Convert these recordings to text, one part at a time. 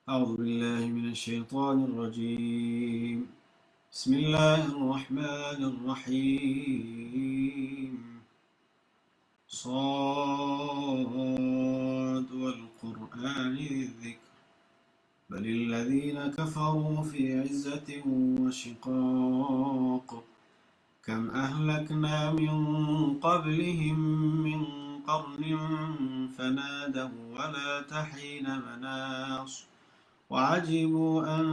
أعوذ بالله من الشيطان الرجيم بسم الله الرحمن الرحيم صاد والقرآن ذي الذكر بل الذين كفروا في عزة وشقاق كم أهلكنا من قبلهم من قرن فنادوا ولا تحين مناص وعجبوا أن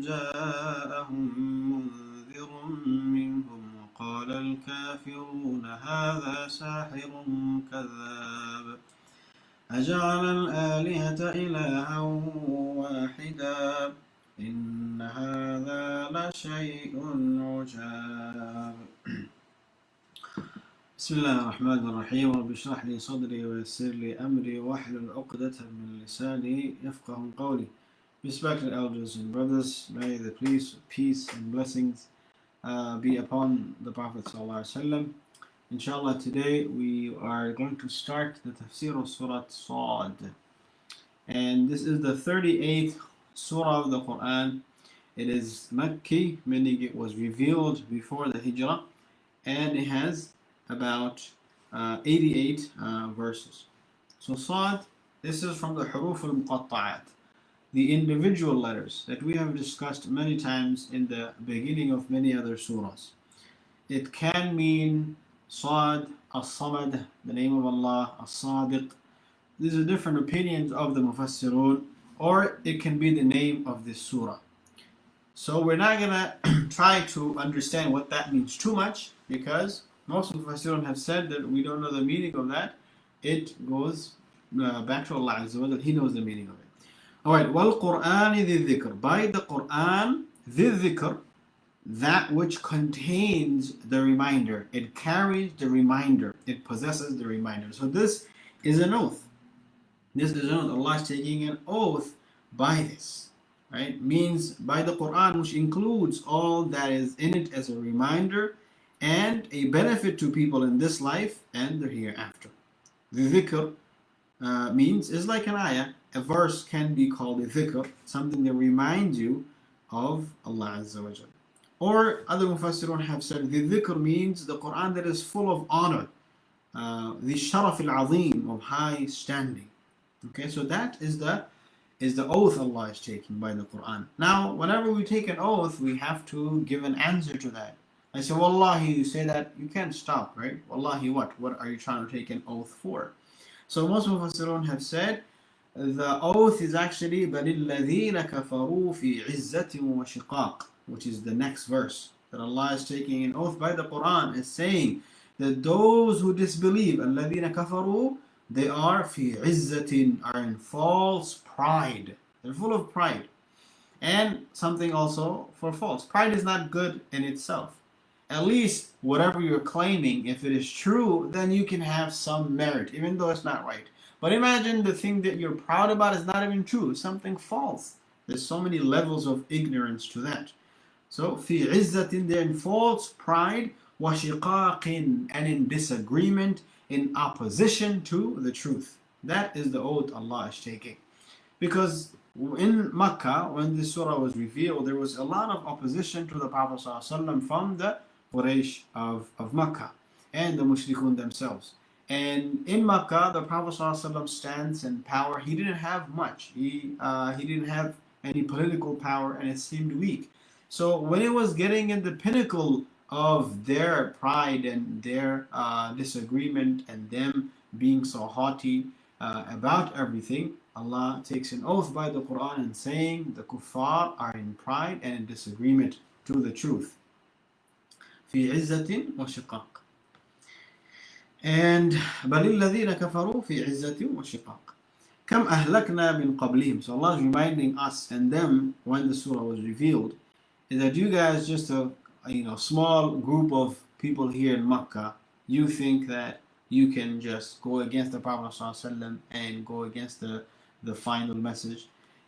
جاءهم منذر منهم وقال الكافرون هذا ساحر كذاب أجعل الآلهة إلها واحدا إن هذا لشيء عجاب بسم الله الرحمن الرحيم رب اشرح لي صدري ويسر لي أمري واحلل عقدة من لساني يفقه قولي. Respected elders and brothers, may the peace and blessings be upon the Prophet ﷺ. Inshallah, today we are going to start the Tafsīr of Surah Sad. And this is the 38th Surah of the Quran. It is Makki, meaning it was revealed before the Hijrah, and it has about 88 verses. So Sad, this is from the Huruf al-Muqatta'at, the individual letters that we have discussed many times in the beginning of many other surahs. It can mean Sad, As-Samad, the name of Allah, As-Sadiq. These are different opinions of the Mufassirun, or it can be the name of this surah. So we're not going to try to understand what that means too much, because most Mufassirun have said that we don't know the meaning of that. It goes back to Allah Azza wa Jalla, He knows the meaning of it. Alright, وَالْقُرْآنِ ذِي الذِّكْرِ. By the Qur'an, ذِي الذِّكْر, that which contains the reminder. It carries the reminder. It possesses the reminder. So this is an oath. This is an oath. Allah is taking an oath by this. Right? Means by the Qur'an, which includes all that is in it as a reminder and a benefit to people in this life and the hereafter. The dhikr means is like an ayah. A verse can be called a dhikr, something that reminds you of Allah Azza wa Jalla. Or other Mufassirun have said the dhikr means the Quran that is full of honor, the sharaf al-azim, of high standing. Okay, so that is the oath Allah is taking by the Quran. Now, whenever we take an oath, we have to give an answer to that. I say, Wallahi, you say that, you can't stop, right? Wallahi, what? What are you trying to take an oath for? So most Mufassirun have said, the oath is actually بَلِ الَّذِينَ كَفَرُوا فِي عِزَّةٍ وَشِقَاقٍ, which is the next verse. That Allah is taking an oath by the Quran, is saying that those who disbelieve, الَّذِينَ كَفَرُوا, they are فِي عِزَّةٍ, are in false pride. They're full of pride. And something also for false. Pride is not good in itself. At least whatever you're claiming, if it is true, then you can have some merit, even though it's not right. But imagine the thing that you're proud about is not even true, it's something false. There's so many levels of ignorance to that. So, في عزة, they're in false pride, وشقاق, and in disagreement, in opposition to the truth. That is the oath Allah is taking. Because in Makkah, when this surah was revealed, there was a lot of opposition to the Prophet ﷺ from the Quraysh of Makkah and the Mushrikun themselves. And in Makkah, the Prophet ﷺ stance and power, he didn't have much. He didn't have any political power, and it seemed weak. So when it was getting in the pinnacle of their pride and their disagreement and them being so haughty about everything, Allah takes an oath by the Quran and saying the kuffar are in pride and in disagreement to the truth. في عزة وشقاق. And بل الذين كفروا في عزة وشقاق كم أهلكنا من قبلهم. So Allah is reminding us and them when the surah was revealed is that you guys, just a small group of people here in Makkah, you think that you can just go against the Prophet ﷺ and go against the final message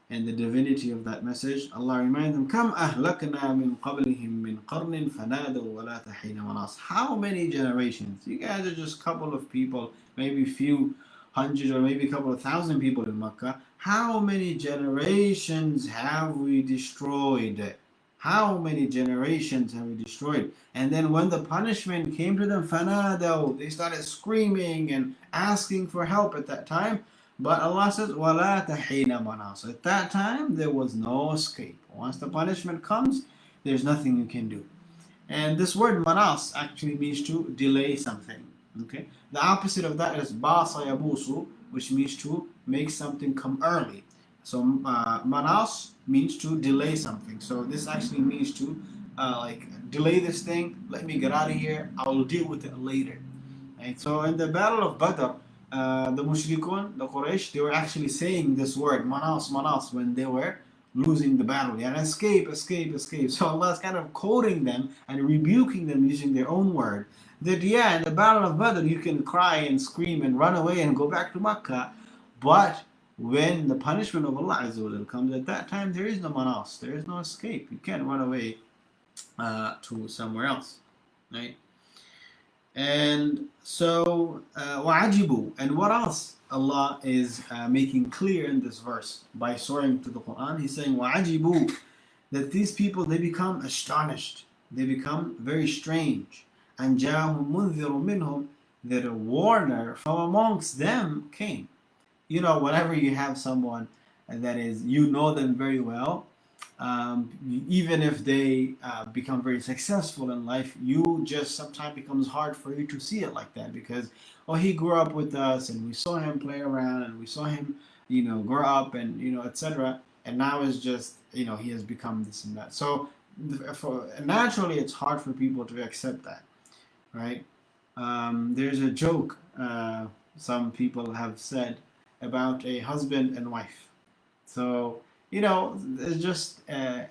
and the divinity of that message. Allah reminds them, كم أهلكنا من قبلهم من قرن فنادوا ولا تحين مناص. How many generations? You guys are just a couple of people, maybe few hundred or maybe a couple of thousand people in Makkah, how many generations have we destroyed? How many generations have we destroyed? And then when the punishment came to them, فَنَادَوْا, they started screaming and asking for help at that time. But Allah says, وَلَا تَحِينَ مَنَاصٍ. At that time, there was no escape. Once the punishment comes, there's nothing you can do. And this word manas actually means to delay something. Okay, the opposite of that is basa yabusu, which means to make something come early. So manas means to delay something. So this actually means to like delay this thing. Let me get out of here. I will deal with it later. Right? So in the Battle of Badr, the Mushrikun, the Quraysh, they were actually saying this word manas, manas when they were losing the battle. Yeah, escape, escape, escape. So Allah is kind of quoting them and rebuking them using their own word. That yeah, in the Battle of Badr you can cry and scream and run away and go back to Makkah, but when the punishment of Allah Azza wa Jalla comes, at that time there is no manas, there is no escape. You can't run away to somewhere else, right? And so وَعَجِبُوا, and what else Allah is making clear in this verse by soaring to the Quran? He's saying وَعَجِبُوا, that these people, they become astonished, they become very strange. And جَاءَهُمْ مُنذِرٌ مِّنْهُمْ, that a warner from amongst them came. You know, whenever you have someone that is, you know them very well, even if they become very successful in life, you just sometimes becomes hard for you to see it like that, because oh, he grew up with us and we saw him play around and we saw him, you know, grow up and, you know, etc. And now it's just, you know, he has become this and that. So naturally it's hard for people to accept that, right? There's a joke some people have said about a husband and wife. So you know, it's just a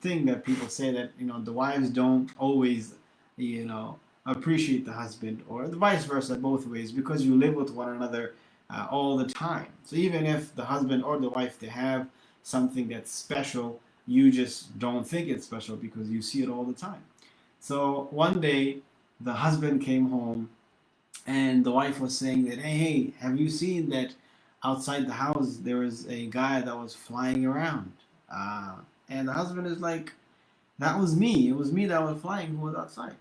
thing that people say, that, you know, the wives don't always, you know, appreciate the husband, or the vice versa, both ways, because you live with one another all the time. So even if the husband or the wife, they have something that's special, you just don't think it's special because you see it all the time. So one day, the husband came home and the wife was saying that, hey, have you seen that outside the house there was a guy that was flying around? And the husband is like, that was me. It was me that was flying, who was outside.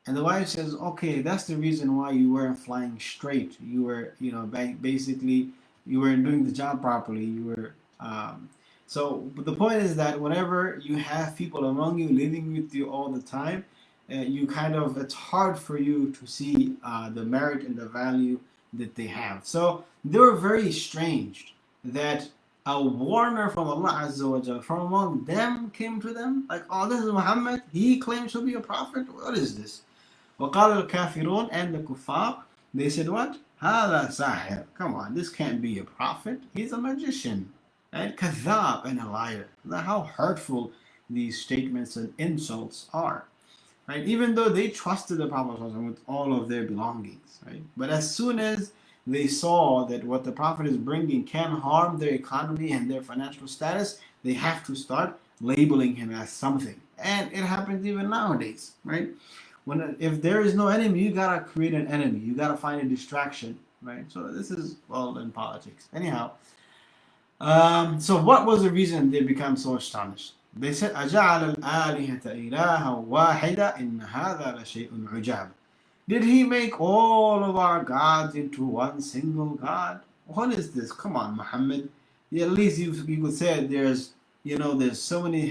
And the wife says, okay, that's the reason why you weren't flying straight. You were, you know, basically, you weren't doing the job properly. You were, but the point is that whenever you have people among you living with you all the time, you kind of, it's hard for you to see the merit and the value that they have. So they were very strange that a warner from Allah Azza wa Jalla from among them came to them, like, oh, this is Muhammad, he claims to be a prophet, what is this? وَقَالَ الْكَافِرُونَ, and the kuffar, they said what? هَذَا سَاحِرٌ, come on, this can't be a prophet, he's a magician, and كَذَّابٌ, and a liar. Now, how hurtful these statements and insults are, right? Even though they trusted the Prophet with all of their belongings, right? But as soon as they saw that what the Prophet is bringing can harm their economy and their financial status, they have to start labeling him as something. And it happens even nowadays, right? If there is no enemy, you gotta create an enemy. You gotta find a distraction, right? So this is all in politics. Anyhow, so what was the reason they became so astonished? They said, أَجَعَلَ الْآلِهَةَ إِلَهًا وَاحِدًا إِنَّ هَذَا لَشَيْءٌ عُجَابٌ. Did he make all of our gods into one single god? What is this? Come on, Muhammad. Yeah, at least you could say there's, you know, there's so many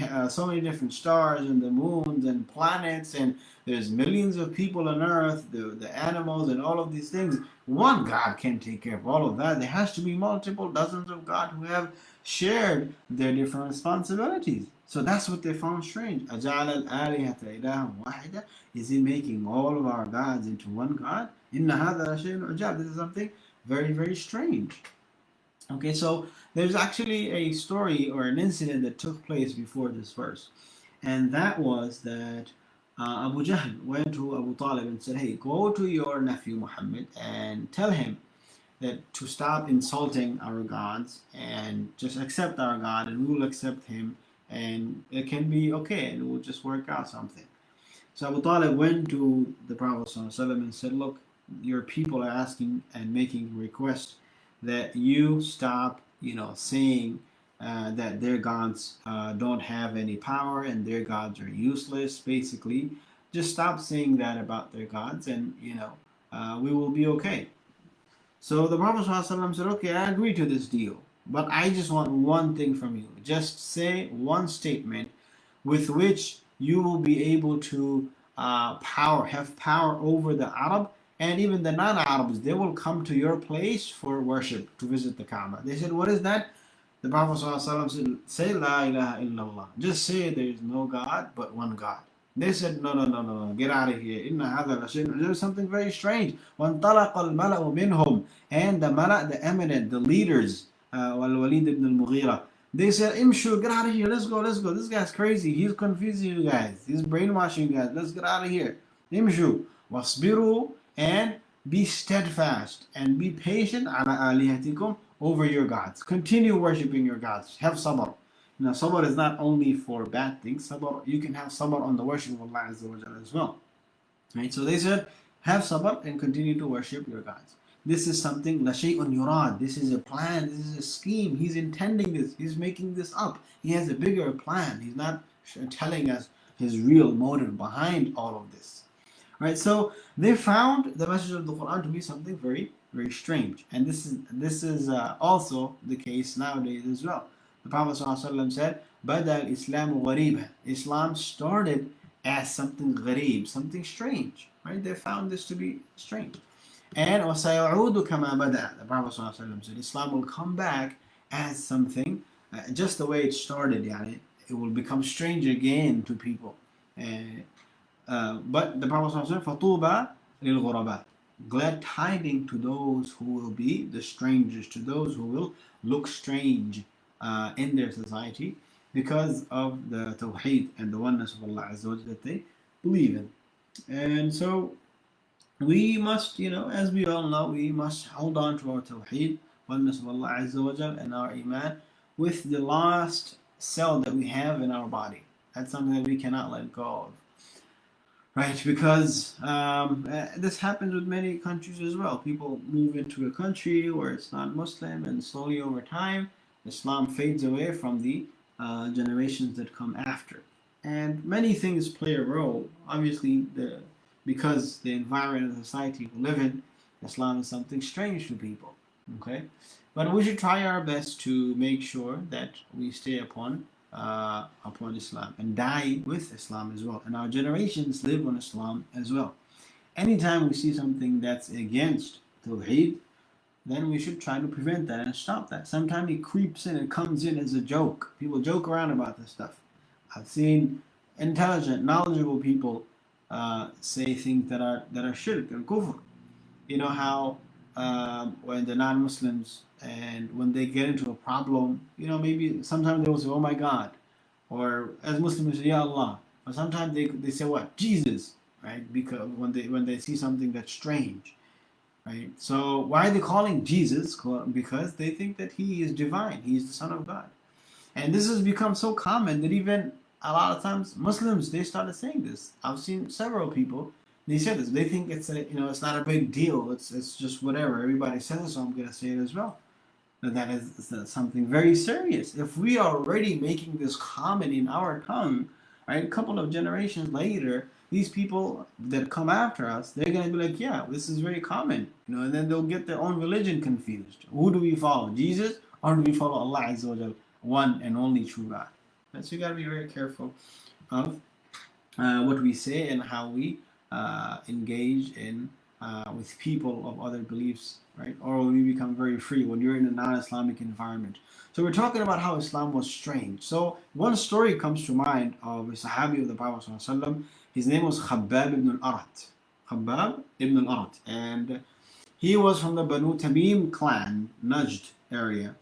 different stars and the moons and planets, and there's millions of people on earth, the animals and all of these things. One God can't take care of all of that. There has to be multiple dozens of gods who have shared their different responsibilities. So that's what they found strange. أَجَعَلَ الْآلِهَةَ إِلَهًا وَاحِدًا. Is he making all of our gods into one God? إِنَّ هَذَا لَشَيْءٌ عُجَابٌ. This is something very, very strange. Okay, so there's actually a story or an incident that took place before this verse. And that was that Abu Jahl went to Abu Talib and said, hey, go to your nephew Muhammad and tell him that to stop insulting our gods and just accept our God, and we will accept him, and it can be okay, and we'll just work out something. So Abu Talib went to the Prophet ﷺ and said, look, your people are asking and making requests that you stop, saying that their gods don't have any power and their gods are useless. Basically, just stop saying that about their gods, and we will be okay. So the Prophet ﷺ said, okay, I agree to this deal, but I just want one thing from you. Just say one statement with which you will be able to have power over the Arab and even the non-Arabs. They will come to your place for worship, to visit the Kaaba. They said, what is that? The Prophet ﷺ said, say La ilaha illallah. Just say there is no God but one God. They said, no, no, no, no, no, get out of here. There's something very strange. وَانْطَلَقَ الْمَلَأُ مِنْهُمْ. And the mala, the eminent, the leaders, Walid ibn al-Mughira, they said, Imshu, get out of here. Let's go, let's go. This guy's crazy. He's confusing you guys. He's brainwashing you guys. Let's get out of here. Imshu, wasbiru, and be steadfast and be patient ala alihatikum, over your gods. Continue worshipping your gods. Have sabr. Sabr is not only for bad things. Sabr, you can have sabr on the worship of Allah Azza wa Jalla as well. Right? So they said, have sabr and continue to worship your gods. This is something, la shay'un yurad. This is a plan. This is a scheme. He's intending this. He's making this up. He has a bigger plan. He's not telling us his real motive behind all of this. Right? So they found the message of the Quran to be something very, very strange. And this is also the case nowadays as well. The Prophet ﷺ said, Bada al-Islamu ghariba. Islam started as something gharib, something strange. Right? They found this to be strange. And وَسَيَعُودُ كَمَا بَدَأَ. The Prophet ﷺ said, Islam will come back as something, just the way it started. It will become strange again to people. But the Prophet ﷺ said, فَطُوبَى لِلْغُرَبَى. Glad tidings to those who will be the strangers, to those who will look strange in their society because of the tawheed and the oneness of Allah Azza wa Jalla that they believe in. And so we must, as we all know, we must hold on to our tawheed, oneness of Allah Azza wa Jalla, and our iman with the last cell that we have in our body. That's something that we cannot let go of. Right, because this happens with many countries as well. People move into a country where it's not Muslim, and slowly over time, Islam fades away from the generations that come after. And many things play a role. Obviously, because the environment and society we live in, Islam is something strange to people. Okay, but we should try our best to make sure that we stay upon Islam and die with Islam as well, and our generations live on Islam as well. Anytime we see something that's against Tawheed, then we should try to prevent that and stop that. Sometimes it creeps in, it comes in as a joke. People joke around about this stuff. I've seen intelligent, knowledgeable people say things that are shirk and kufr. You know how when the non-Muslims, and when they get into a problem, maybe sometimes they will say, oh my God, or as Muslims say, Ya Allah, or sometimes they say what? Jesus, right? Because when they see something that's strange, right? So why are they calling Jesus? Because they think that he is divine, he is the Son of God. And this has become so common that even a lot of times Muslims, they started saying this. I've seen several people, they said this. They think it's it's not a big deal. It's just whatever. Everybody says it, so I'm going to say it as well. That is something very serious. If we are already making this common in our tongue, right, a couple of generations later, these people that come after us, they're going to be like, yeah, this is very common. And then they'll get their own religion confused. Who do we follow, Jesus, or do we follow Allah Azza wa Jalla, one and only true God? So you got to be very careful of what we say and how we engage in with people of other beliefs, right? Or we become very free when you're in a non-Islamic environment. So we're talking about how Islam was strange. So one story comes to mind of a Sahabi of the Prophet ﷺ. His name was Khabbab ibn al-Arat. Khabbab ibn al-Arat. And he was from the Banu Tamim clan, Najd area.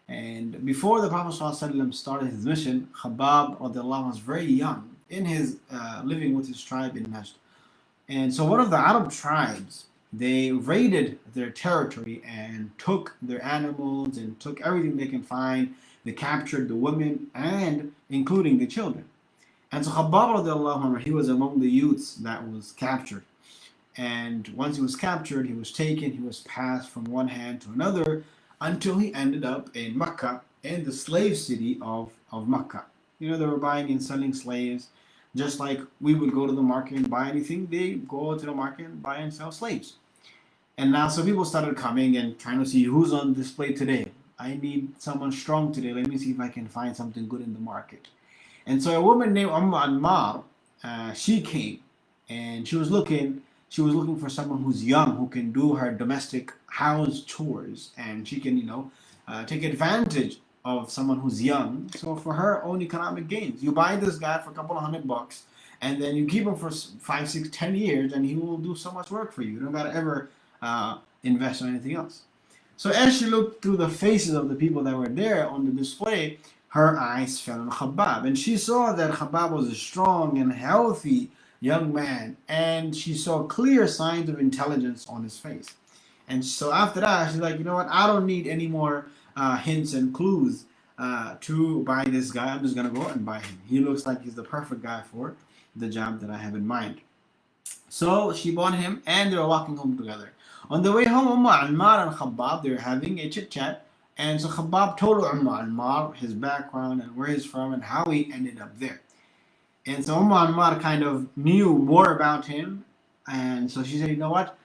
And before the Prophet ﷺ started his mission, Khabbab was very young in his living with his tribe in Najd. And so one of the Arab tribes, they raided their territory and took their animals and took everything they can find. They captured the women and including the children. And so Khabbab, he was among the youths that was captured. And once he was captured, he was taken, he was passed from one hand to another until he ended up in Mecca, in the slave city of Mecca. You know, they were buying and selling slaves, just like we would go to the market and buy anything. They go to the market and buy and sell slaves. And now, so people started coming and trying to see who's on display today. I need someone strong today. Let me see if I can find something good in the market. And so a woman named Ammar, she came, and she was looking for someone who's young, who can do her domestic house chores, and she can, take advantage of someone who's young. So for her own economic gains, you buy this guy for a couple of $100, and then you keep him for 5, 6, 10 years, and he will do so much work for you. You don't gotta ever invest in anything else. So as she looked through the faces of the people that were there on the display, her eyes fell on Khabbab, and she saw that Khabbab was a strong and healthy young man, and she saw clear signs of intelligence on his face. And so after that, she's like, you know what? I don't need any more hints and clues to buy this guy. I'm just gonna go and buy him. He looks like he's the perfect guy for the job that I have in mind. So she bought him, and they were walking home together. On the way home, Ammar and Khabbab, they were having a chit chat. And so Khabbab told Ammar his background and where he's from and how he ended up there. And so Ammar kind of knew more about him. And so she said, you know what?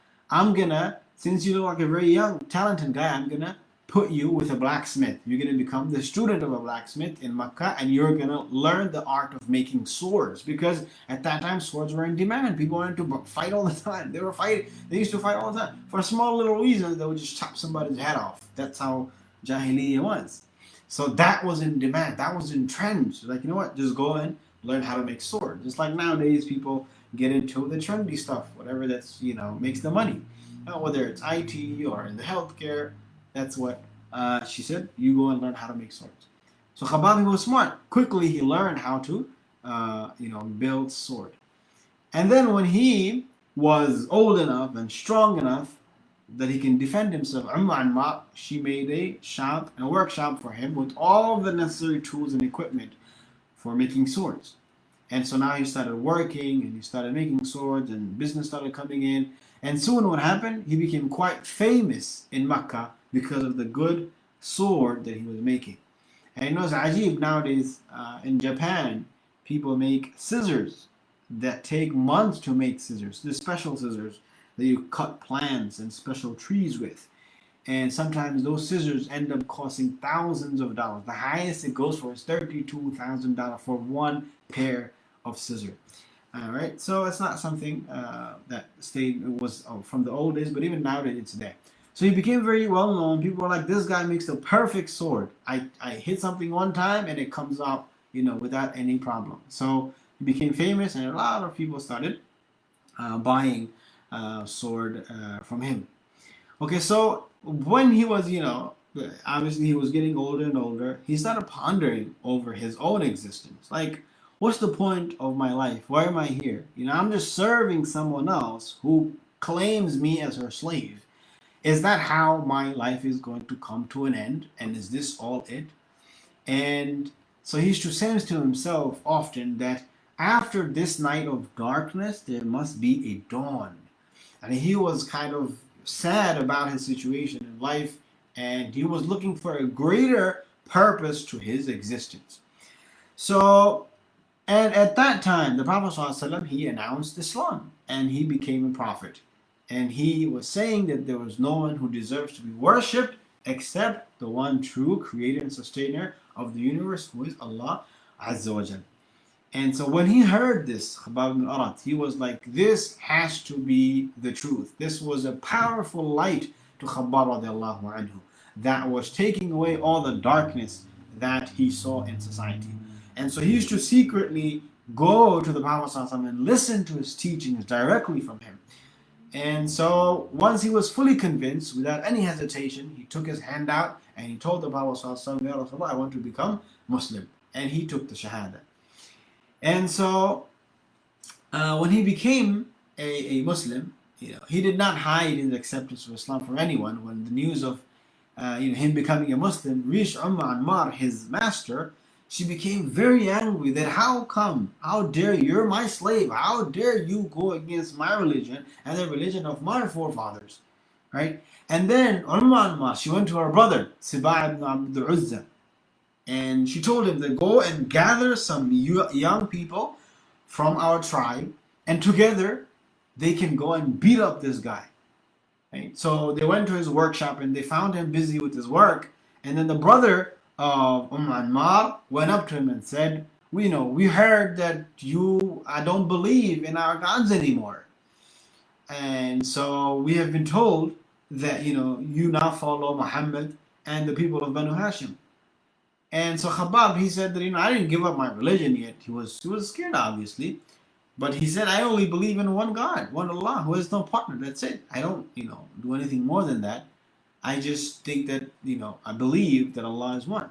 Since you look like a very young, talented guy, I'm gonna put you with a blacksmith. You're gonna become the student of a blacksmith in Mecca, and you're gonna learn the art of making swords. Because at that time, swords were in demand. People wanted to fight all the time. They used to fight all the time. For small little reasons, they would just chop somebody's head off. That's how Jahiliyyah was. So that was in demand. That was in trend. Like, you know what? Just go and learn how to make swords. Just like nowadays, people get into the trendy stuff, whatever that's, makes the money. Whether it's IT or in the healthcare, that's what she said. You go and learn how to make swords. So Khabbab was smart. Quickly, he learned how to, build sword. And then when he was old enough and strong enough that he can defend himself, Ammar, she made a workshop for him with all the necessary tools and equipment for making swords. And so now he started working and he started making swords, and business started coming in. And soon what happened? He became quite famous in Mecca because of the good sword that he was making. And you know, it's ajib nowadays in Japan, people make scissors that take months to make scissors. The special scissors that you cut plants and special trees with. And sometimes those scissors end up costing thousands of dollars. The highest it goes for is $32,000 for one pair of scissors. All right, so it's not something that was from the old days, but even nowadays it's there. So he became very well known. People were like, this guy makes the perfect sword. I hit something one time and it comes out, without any problem. So he became famous, and a lot of people started buying sword from him. Okay, so when he was, obviously he was getting older and older, he started pondering over his own existence. Like, what's the point of my life? Why am I here? I'm just serving someone else who claims me as her slave. Is that how my life is going to come to an end? And is this all it? And so he used to say to himself often that after this night of darkness, there must be a dawn. And he was kind of sad about his situation in life, and he was looking for a greater purpose to his existence. So, and at that time, the Prophet ﷺ, he announced Islam, and he became a prophet. And he was saying that there was no one who deserves to be worshipped except the one true creator and sustainer of the universe, who is Allah Azza wa Jal. And so when he heard this, Khabbab ibn Arat, he was like, this has to be the truth. This was a powerful light to Khabbab radiallahu anhu that was taking away all the darkness that he saw in society. And so he used to secretly go to the Prophet ﷺ and listen to his teachings directly from him. And so once he was fully convinced, without any hesitation, he took his hand out and he told the Prophet ﷺ, Ya Rasulullah, I want to become Muslim. And he took the Shahada. And so when he became a Muslim, he did not hide his acceptance of Islam from anyone. When the news of him becoming a Muslim reached Ammar, his master, she became very angry that how come, how dare you, you're my slave, how dare you go against my religion and the religion of my forefathers, right? And then she went to her brother, Siba ibn Abd Uzza, and she told him to go and gather some young people from our tribe, and together they can go and beat up this guy. Right? So they went to his workshop and they found him busy with his work. And then the brother of Ammar went up to him and said, we heard that you don't believe in our gods anymore. And so we have been told that, you now follow Muhammad and the people of Banu Hashim. And so Khabbab, he said that, I didn't give up my religion yet. He was scared, obviously. But he said, I only believe in one God, one Allah, who has no partner. That's it. I don't, do anything more than that. I just think that, I believe that Allah is one.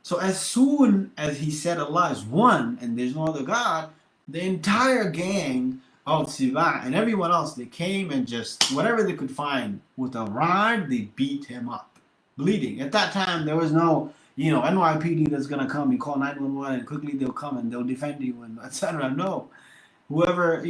So as soon as he said Allah is one and there's no other God, the entire gang of Siba and everyone else, they came and just, whatever they could find with a rod, they beat him up, bleeding. At that time, there was no, NYPD that's going to come. You call 911 and quickly they'll come and they'll defend you and etc. No. Whoever,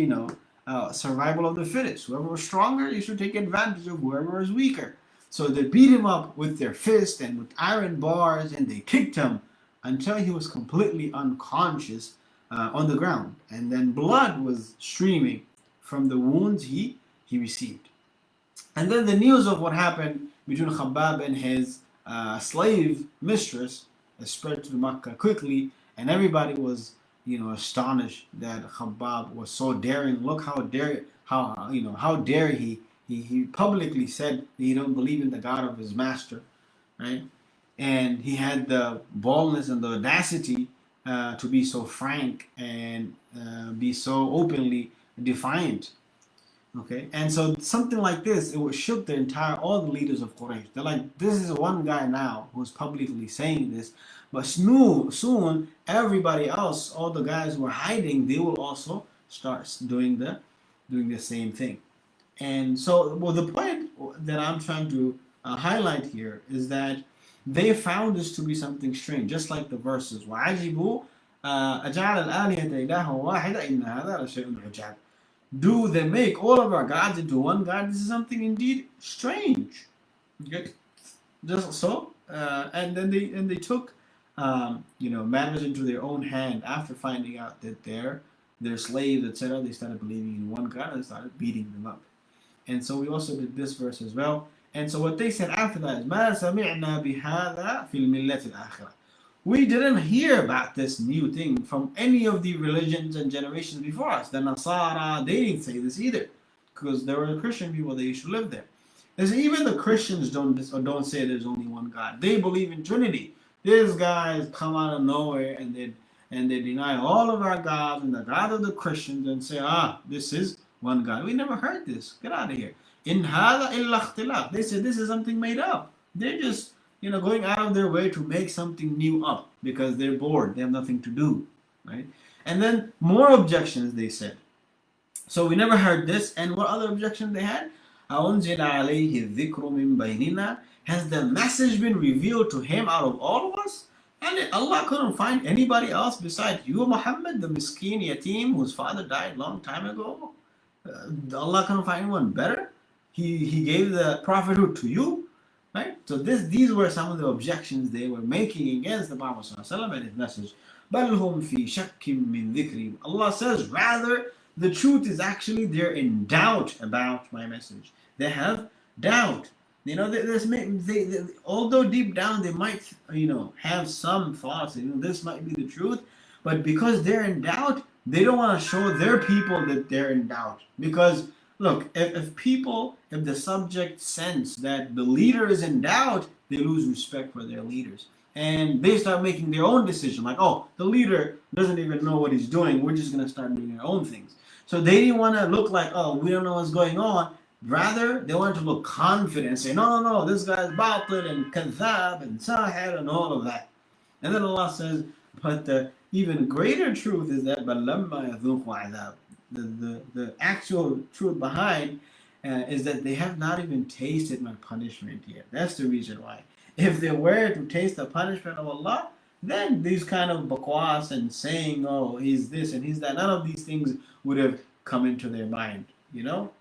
survival of the fittest. Whoever was stronger, you should take advantage of whoever is weaker. So they beat him up with their fist and with iron bars, and they kicked him until he was completely unconscious on the ground. And then blood was streaming from the wounds he received. And then the news of what happened between Khabbab and his slave mistress spread to Makkah quickly, and everybody was astonished that Khabbab was so daring. Look how dare he publicly said that he don't believe in the God of his master, right? And he had the boldness and the audacity to be so frank and be so openly defiant. Okay, and so something like this, it would shook all the leaders of Quraysh. They're like, this is one guy now who's publicly saying this, but soon everybody else, all the guys who are hiding, they will also start doing the same thing. And so, the point that I'm trying to highlight here is that they found this to be something strange, just like the verses. وَعَجِبُوا أَجَعَلَ الْآلِهَةَ إِلَهًا وَاحِدًا إِنَّ هَذَا لَشَيْءٌ عُجَابٌ. Do they make all of our gods into one God? This is something indeed strange. Okay? Just so, and then they took matters into their own hand after finding out that their slaves, etc. They started believing in one God and started beating them up. And so we also did this verse as well. And so what they said after that is مَا سَمِعْنَا بِهَذَا فِي الْمِلَّةِ الْآخِرَةِ. We didn't hear about this new thing from any of the religions and generations before us. The Nasara, they didn't say this either, because there were Christian people that used to live there. And so even the Christians don't say there's only one God. They believe in Trinity. These guys come out of nowhere and they deny all of our gods and the God of the Christians and say, this is one God. We never heard this. Get out of here. In hada illa ikhtilaf. They said this is something made up. They're just going out of their way to make something new up because they're bored. They have nothing to do, right? And then more objections they said. So we never heard this. And what other objection they had? أَوْنْزِلَ عَلَيْهِ الذِّكْرُ مِنْ بَيْنِنَا. Has the message been revealed to him out of all of us? And Allah couldn't find anybody else besides you, Muhammad, the miskin yatim whose father died long time ago? Allah couldn't find anyone better? He gave the prophethood to you, right? So these were some of the objections they were making against the Prophet ﷺ and his message. بَلْ هُمْ فِي شَكٍّ مِّن ذِكْرِي. Allah says, rather, the truth is actually they're in doubt about my message. They have doubt. Although deep down they might, have some thoughts. This might be the truth, but because they're in doubt, they don't want to show their people that they're in doubt. Because look, if the subject sense that the leader is in doubt, they lose respect for their leaders. And they start making their own decision, like, the leader doesn't even know what he's doing. We're just going to start doing our own things. So they didn't want to look like, we don't know what's going on. Rather, they wanted to look confident and say, no, this guy's batil and kadhab and sahir and all of that. And then Allah says, but the even greater truth is that بَلَّمَّا يَذُوقُ عَذَابٍ. The actual truth behind is that they have not even tasted my punishment yet. That's the reason why. If they were to taste the punishment of Allah, then these kind of bakwas and saying, oh, he's this and he's that, none of these things would have come into their mind.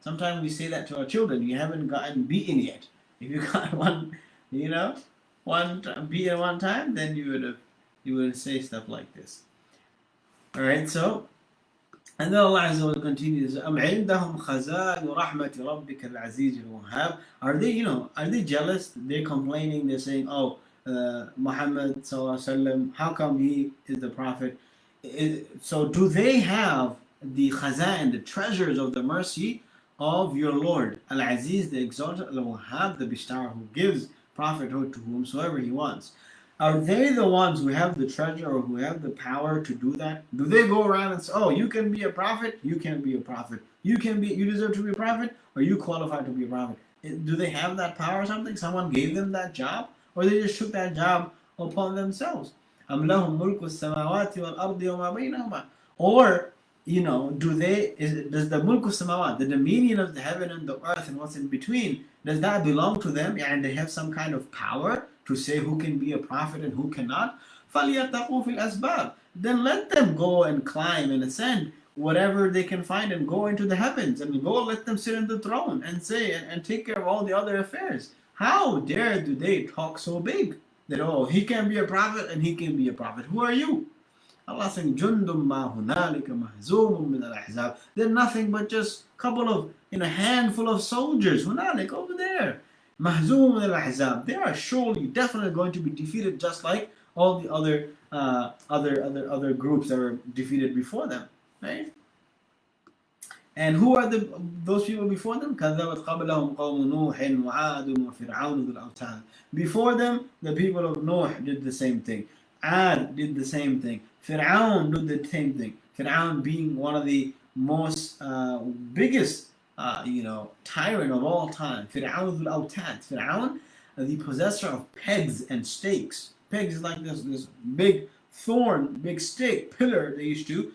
Sometimes we say that to our children. You haven't gotten beaten yet. If you got one, beaten one time, then you would say stuff like this. All right, so. And then Allah Azza wa Jalla continues, أَمْ عِنْدَهُمْ خَزَائِنُ رَحْمَةِ رَبِّكَ الْعَزِيزِ الْوَهَّابِ. Are they jealous? They're complaining, they're saying, oh, Muhammad Sallallahu Alaihi Wasallam, how come he is the Prophet? So do they have the khaza'in, the treasures of the mercy of your Lord? Al-Aziz, the exalted, Al-Wahhab, the bestower, who gives prophethood to whomsoever he wants. Are they the ones who have the treasure or who have the power to do that? Do they go around and say, oh, you can be a prophet, you can be a prophet. You deserve to be a prophet, or you qualify to be a prophet. Do they have that power or something? Someone gave them that job? Or they just took that job upon themselves? أَمْ لَهُمْ مُلْكُ السَّمَاوَاتِ وَالْأَرْضِ وَمَا بَيْنَهُمَا. Or, does the mulk samawat, the dominion of the heaven and the earth and what's in between, does that belong to them? And they have some kind of power to say who can be a prophet and who cannot? فَلْيَتَّقُوا فِي الْأَسْبَابِ. Then let them go and climb and ascend whatever they can find and go into the heavens and go let them sit on the throne and say and take care of all the other affairs. How dare do they talk so big that, oh, he can be a prophet and he can be a prophet? Who are you? Allah saying, Jundum ma hunalika mahzumum min al-ahzab. They're nothing but just a couple of, handful of soldiers. Hunalik, over there. Mahzum min al-ahzab. They are surely, definitely going to be defeated, just like all the other groups that were defeated before them. Right? And who are those people before them? كَذَّبَتْ قَبْلَهُمْ قَوْمُ نُوحٍ وَعَادٌ وَفِرْعَوْنُ ذُو الْأَوْتَادِ. Before them, the people of Nuh did the same thing. Ad did the same thing. Fir'aun did the same thing. Fir'aun being one of the most biggest tyrant of all time. Fir'aun dhul awtad. Fir'aun, the possessor of pegs and stakes. Pegs is like this big thorn, big stake, pillar they used to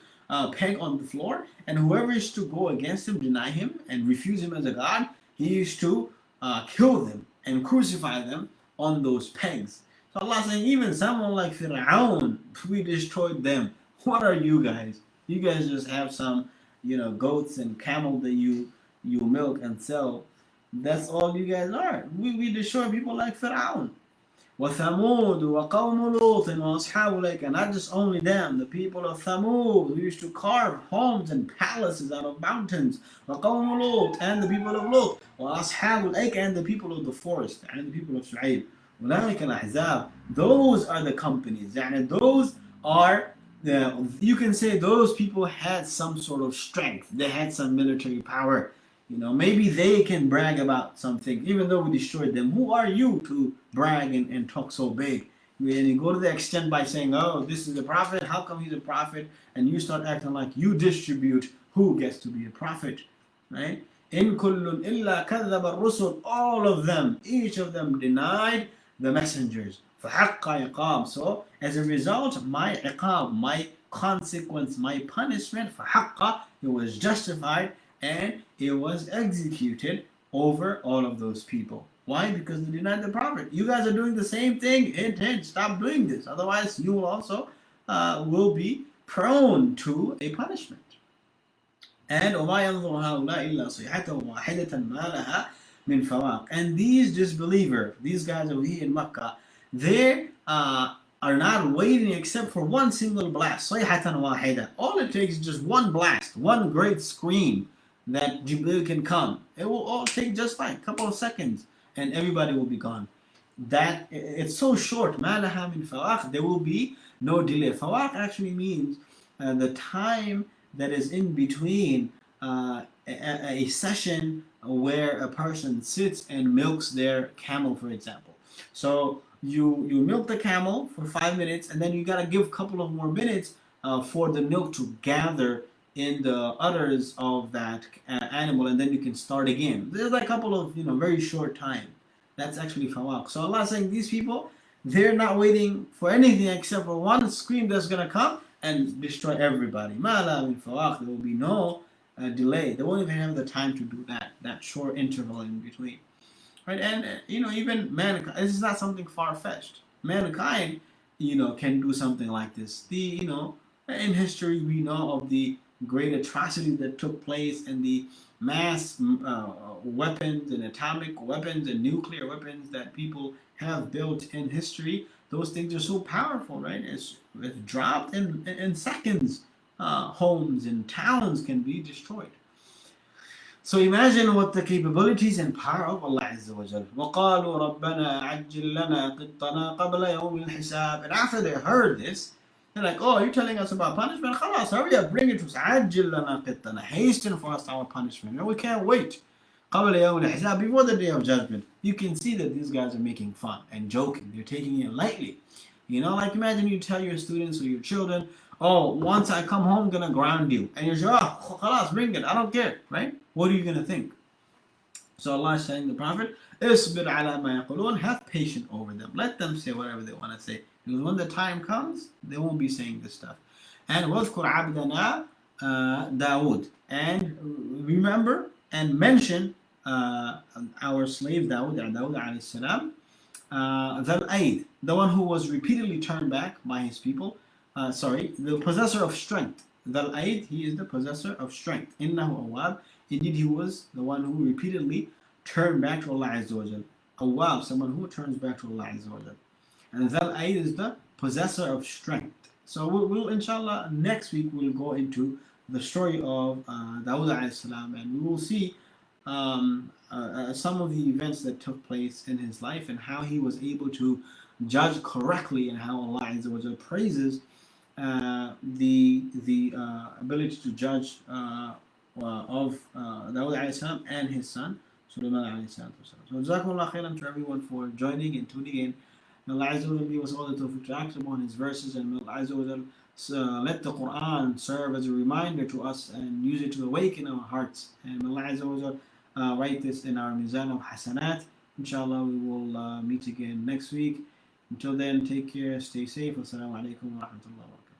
peg on the floor, and whoever used to go against him, deny him, and refuse him as a god, he used to kill them and crucify them on those pegs. So Allah saying, even someone like Fir'aun, we destroyed them. What are you guys? You guys just have some, goats and camel that you milk and sell. That's all you guys are. We destroy people like Fir'aun. وَثَمُودُ وَقَوْمُ لُوطٍ وَأَصْحَابُ الْأَيْكَةِ. Not just only them, the people of Thamud, who used to carve homes and palaces out of mountains. وَقَوْمُ لُوطٍ, and the people of Lut. وَأَصْحَابُ الْأَيْكَةِ, and the people of the forest, and the people of Shu'aib. أُولَٰئِكَ الْأَحْزَابُ. Those are the companies. Those are you can say those people had some sort of strength. They had some military power. Maybe they can brag about something, even though we destroyed them. Who are you to brag and talk so big? And you go to the extent by saying, oh, this is a prophet, how come he's a prophet? And you start acting like you distribute who gets to be a prophet, right? In kullun illa kadhaba ar-rusul. All of them, each of them denied the messengers. فَحَقَّ iqab. So, as a result, my iqab, my consequence, my punishment, فَحَقَّ, it was justified, and it was executed over all of those people. Why? Because they denied the prophet. You guys are doing the same thing. Hint, stop doing this. Otherwise, you will also will be prone to a punishment. And وَمَا يَنظُرُ هَؤُلَاءِ إِلَّا صَيْحَةً وَاحِدَةً مَا لَهَا مِنْ فَوَاقٍ. And these disbelievers, these guys over here in Mecca, they are not waiting except for one single blast. صَيْحَةً وَاحِدَةً. All it takes is just one blast, one great scream that Jibril can come. It will all take just like a couple of seconds and everybody will be gone. That it's so short. مَا لَهَا مِنْ فَوَاقٍ. There will be no delay. Fawaq actually means the time that is in between a session where a person sits and milks their camel, for example. So you milk the camel for 5 minutes, and then you gotta give a couple of more minutes for the milk to gather in the udders of that animal, and then you can start again. There's like a couple of very short time. That's actually fawaq. So Allah is saying these people, they're not waiting for anything except for one scream that's gonna come and destroy everybody. There will be no delay. They won't even have the time to do that short interval in between. Right? And even mankind, this is not something far-fetched. Mankind, can do something like this. In history we know of the great atrocity that took place and the mass weapons and atomic weapons and nuclear weapons that people have built in history. Those things are so powerful, right? It's dropped in seconds. Homes and towns can be destroyed. So imagine what the capabilities and power of Allah Azza wa Jal. وَقَالُوا رَبَّنَا عَجِّل لَنَا قِطَّنَا قَبْلَ يَوْمِ الْحِسَابِ. And after they heard this, they're like, oh, you're telling us about punishment? خلاص, hurry up, bring it to us. عَجِّل لَنَا قِطَّنَا. Hasten for us our punishment. And we can't wait. قَبْلَ يَوْمِ الْحِسَابِ. Before the day of judgment. You can see that these guys are making fun and joking. They're taking it lightly. Like imagine you tell your students or your children, oh, once I come home, I'm going to ground you. And you're sure, oh, khalas, bring it. I don't care, right? What are you going to think? So Allah is saying to the Prophet, Isbir ala ma yaqulun, have patience over them. Let them say whatever they want to say. Because when the time comes, they won't be saying this stuff. And وَذْكُرْ عَبْدَنَا Dawood. And remember and mention our slave Dawood alayhi salam, Dhal Aid, the one who was repeatedly turned back by his people. The possessor of strength. Dhal Aid, he is the possessor of strength. Innahu awwab. Indeed, he was the one who repeatedly turned back to Allah Azza wa Jal. Awwab, someone who turns back to Allah Azza wa Jal. And Dhal Aid is the possessor of strength. So we'll inshallah, next week we'll go into the story of Dawood alayhi salam, and we will see some of the events that took place in his life and how he was able to judge correctly, and how Allah Azza wa Jal praises the ability to judge of Dawood alayhi salam and his son Sulaiman alayhi salam. So jazakumullah khairan to everyone for joining and tuning in. May Allah Azza wa Jal give us all the tawfiq to act upon his verses, and may Allah Azza wa Jal let the Quran serve as a reminder to us and use it to awaken our hearts. And may Allah Azza wa Jal write this in our Mizan of Hasanat. Inshallah, we will meet again next week. Until then, take care, stay safe. Wassalamu alaikum wa rahmatullahi wa barakatuh.